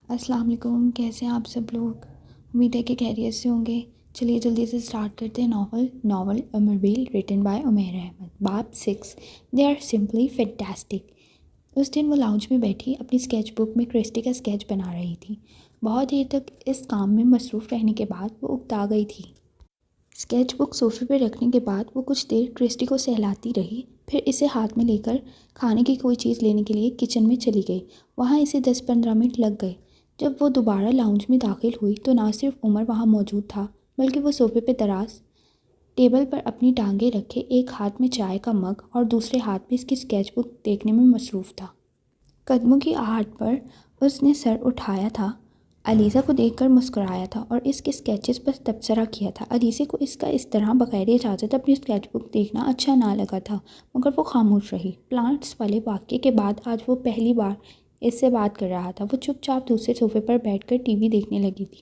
السلام علیکم، کیسے ہیں آپ سب لوگ؟ امید ہے کہ خیریت سے ہوں گے۔ چلیے جلدی سے سٹارٹ کرتے ہیں novel Amarbel written by Umair Ahmed. باب 6 دے آر سمپلی فینٹاسٹک۔ اس دن وہ لاؤنج میں بیٹھی اپنی اسکیچ بک میں کرسٹی کا اسکیچ بنا رہی تھی۔ بہت دیر تک اس کام میں مصروف رہنے کے بعد وہ اکتا گئی تھی۔ اسکیچ بک صوفے پہ رکھنے کے بعد وہ کچھ دیر کرسٹی کو سہلاتی رہی، پھر اسے ہاتھ میں لے کر کھانے کی کوئی چیز لینے کے لیے کچن میں چلی گئی۔ وہاں اسے 10-15 منٹ لگ گئے۔ جب وہ دوبارہ لاؤنج میں داخل ہوئی تو نہ صرف عمر وہاں موجود تھا، بلکہ وہ صوفے پہ دراز ٹیبل پر اپنی ٹانگیں رکھے ایک ہاتھ میں چائے کا مگ اور دوسرے ہاتھ میں اس کی اسکیچ بک دیکھنے میں مصروف تھا۔ قدموں کی آہٹ پر اس نے سر اٹھایا تھا، علیزہ کو دیکھ کر مسکرایا تھا اور اس کے اسکیچز پر تبصرہ کیا تھا۔ علیزہ کو اس کا اس طرح بغیر اجازت اپنی اسکیچ بک دیکھنا اچھا نہ لگا تھا، مگر وہ خاموش رہی۔ پلانٹس والے واقعے کے بعد آج وہ پہلی بار اس سے بات کر رہا تھا۔ وہ چپ چاپ دوسرے صوفے پر بیٹھ کر ٹی وی دیکھنے لگی تھی۔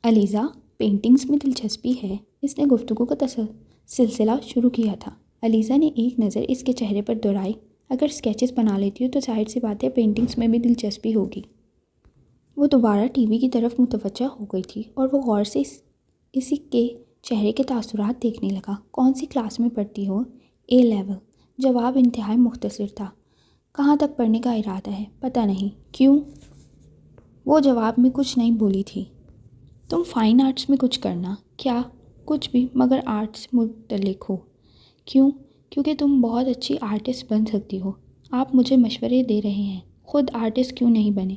علیزہ، پینٹنگز میں دلچسپی ہے؟ اس نے گفتگو کا سلسلہ شروع کیا تھا۔ علیزہ نے ایک نظر اس کے چہرے پر دوڑائی۔ اگر اسکیچز بنا لیتی ہو تو ظاہر سی بات ہے پینٹنگز میں بھی دلچسپی ہوگی۔ وہ دوبارہ ٹی وی کی طرف متوجہ ہو گئی تھی اور وہ غور سے اسی کے چہرے کے تاثرات دیکھنے لگا۔ کون سی کلاس میں پڑھتی ہو؟ اے لیول۔ جواب انتہائی مختصر تھا۔ کہاں تک پڑھنے کا ارادہ ہے؟ پتہ نہیں۔ کیوں؟ وہ جواب میں کچھ نہیں بولی تھی۔ تم فائن آرٹس میں کچھ کرنا؟ کیا؟ کچھ بھی، مگر آرٹ سے متعلق ہو۔ کیوں؟ کیونکہ تم بہت اچھی آرٹسٹ بن سکتی ہو۔ آپ مجھے مشورے دے رہے ہیں؟ خود آرٹسٹ کیوں نہیں بنے؟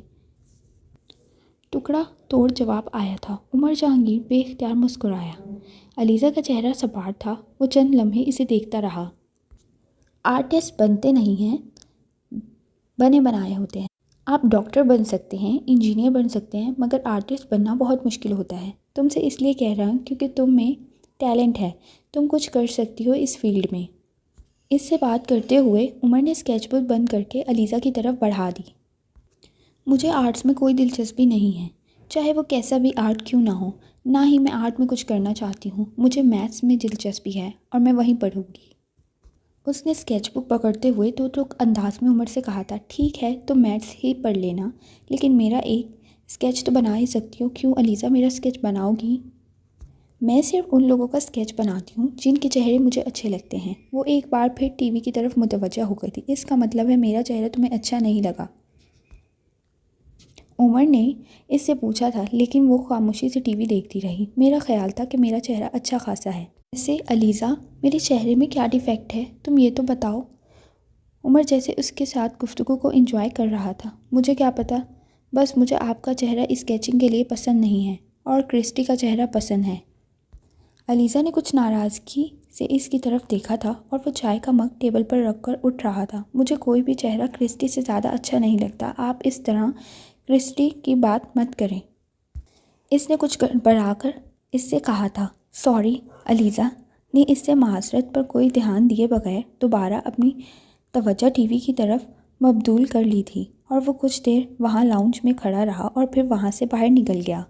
ٹکڑا توڑ جواب آیا تھا۔ عمر جہانگیر بے اختیار مسکرایا۔ علیزہ کا چہرہ سپاٹ تھا۔ وہ چند لمحے اسے دیکھتا رہا۔ آرٹسٹ بنتے نہیں ہیں، بنے بنائے ہوتے ہیں۔ آپ ڈاکٹر بن سکتے ہیں، انجینئر بن سکتے ہیں، مگر آرٹسٹ بننا بہت مشکل ہوتا ہے۔ تم سے اس لیے کہہ رہا ہوں کیونکہ تم میں ٹیلنٹ ہے، تم کچھ کر سکتی ہو اس فیلڈ میں۔ اس سے بات کرتے ہوئے عمر نے اسکیچ بک بند کر کے علیزہ کی طرف بڑھا دی۔ مجھے آرٹس میں کوئی دلچسپی نہیں ہے، چاہے وہ کیسا بھی آرٹ کیوں نہ ہو۔ نہ ہی میں آرٹ میں کچھ کرنا چاہتی ہوں۔ مجھے میتھس میں دلچسپی ہے اور میں وہیں پڑھوں گی۔ اس نے اسکیچ بک پکڑتے ہوئے تو انداز میں عمر سے کہا تھا، ٹھیک ہے تم میتھس ہی پڑھ لینا، لیکن میرا ایک اسکیچ تو بنا ہی سکتی ہو۔ کیوں علیزہ، میرا اسکیچ بناؤ گی؟ میں صرف ان لوگوں کا اسکیچ بناتی ہوں جن کے چہرے مجھے اچھے لگتے ہیں۔ وہ ایک بار پھر ٹی وی کی طرف متوجہ ہو گئی تھی۔ اس کا مطلب ہے میرا چہرہ تمہیں اچھا نہیں لگا؟ عمر نے اس سے پوچھا تھا، لیکن وہ خاموشی سے ٹی وی دیکھتی رہی۔ میرا خیال تھا کہ میرا چہرہ اچھا خاصا ہے۔ ویسے علیزہ، میرے چہرے میں کیا ڈیفیکٹ ہے تم یہ تو بتاؤ۔ عمر جیسے اس کے ساتھ گفتگو کو انجوائے کر رہا تھا۔ مجھے کیا پتہ، بس مجھے آپ کا چہرہ اسکیچنگ کے لیے پسند نہیں ہے اور کرسٹی کا چہرہ پسند ہے۔ علیزہ نے کچھ ناراضگی سے اس کی طرف دیکھا تھا اور وہ چائے کا مگ ٹیبل پر رکھ کر اٹھ رہا تھا۔ مجھے کوئی بھی چہرہ کرسٹی سے زیادہ اچھا نہیں لگتا۔ آپ اس طرح کرسٹی کی بات مت کریں۔ اس نے کچھ گڑبڑا کر اس سے کہا تھا۔ سوری۔ علیزہ نے اس سے معذرت پر کوئی دھیان دیے بغیر دوبارہ اپنی توجہ ٹی وی کی طرف مبذول کر لی تھی اور وہ کچھ دیر وہاں لاؤنج میں کھڑا رہا اور پھر وہاں سے باہر نکل گیا۔